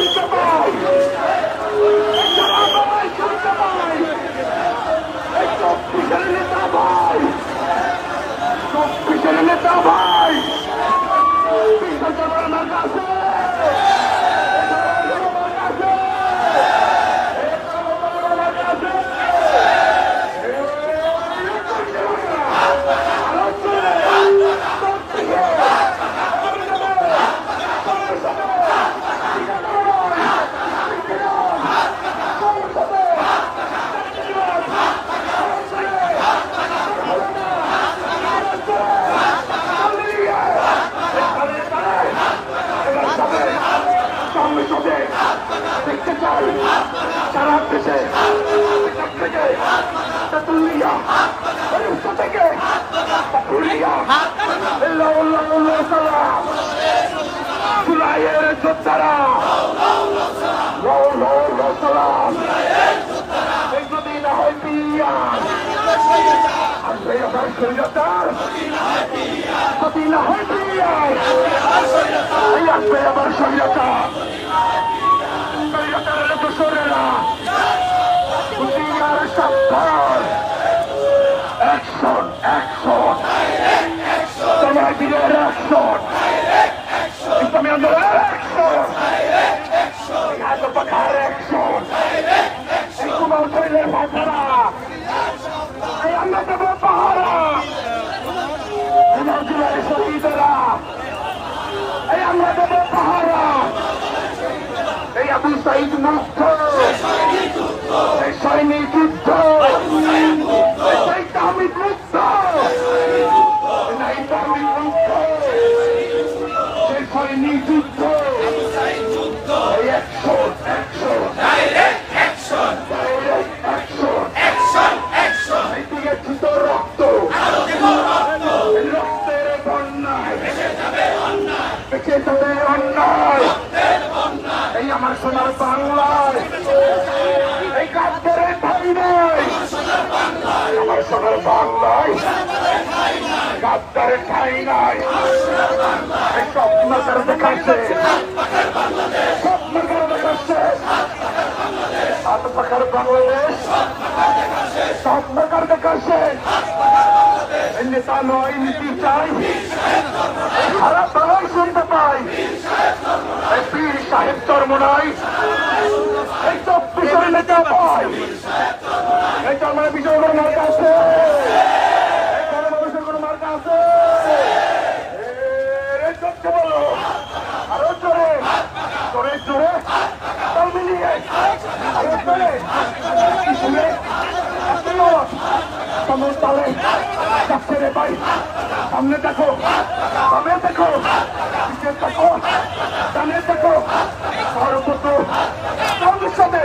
শুনতে পাই, সারা ভাই শুনতে পাই, এই চব্বিশের নেতা ভাই, চব্বিশের নেতা ভাই, বিশ্বজনের কাছে দেখতে চাই সারা দেশে থেকে তেতুলিয়া থেকে পুরিয়া জুলাইয়ের যোদ্ধারা যদি না হয় পিয়া আসবে আবার সৈন্যতার যদি না হয় পিয়া আসবে আবার সৈন্যতা অ্যাকশন অ্যাকশন তোমার দিনের অ্যাকশন ইসলামী আন্দোলনের অ্যাকশন পাখার অ্যাকশন এই কুমার শরীরের ভাষারা এই আমরা দেব পাহারা কুমার জেলার শহীদেরা এই আমরা দেব পাহারা এই আবু সাইদ মুক্ত এই সৈনিক যুদ্ধ এই তামিদ মুক্ত এই তামিদ মুক্ত এই সৈনিক যুদ্ধ এই action action direct action direct action action action এই দিকে ছিত রক্ত এই রক্তের বন্যায় বেঁচে যাবে অন্যায় এই আমার সোনার বাংলায় এই কাজের ঠাই নাই আমার সোনার বাংলায় গাদ্দারের ঠাই নাই এই স্বপ্ন করে দেখাচ্ছে স্বপ্ন করে দেখাচ্ছে হাত পাখার বাংলাদেশ স্বপ্ন করে দেখাচ্ছে নেতা নয় নীতি চাই সারা বাংলায় শুনতে পাই এই পীর সাহেব ধর্ম নয় এই চব্বিশের নেতা পাই এই জন্মের বিজয় কোনো মার্কা আছে এই জন্মের কোনো মার্কা আছে বলো আরো জোরে জোরে জোরে তাল মিলিয়ে আরো জোরে শুনে সামনে তালে যাচ্ছে রে ভাই সামনে দেখো সামনে দেখো পিছিয়ে দেখো ডানে দেখো সর্বত্র সাথে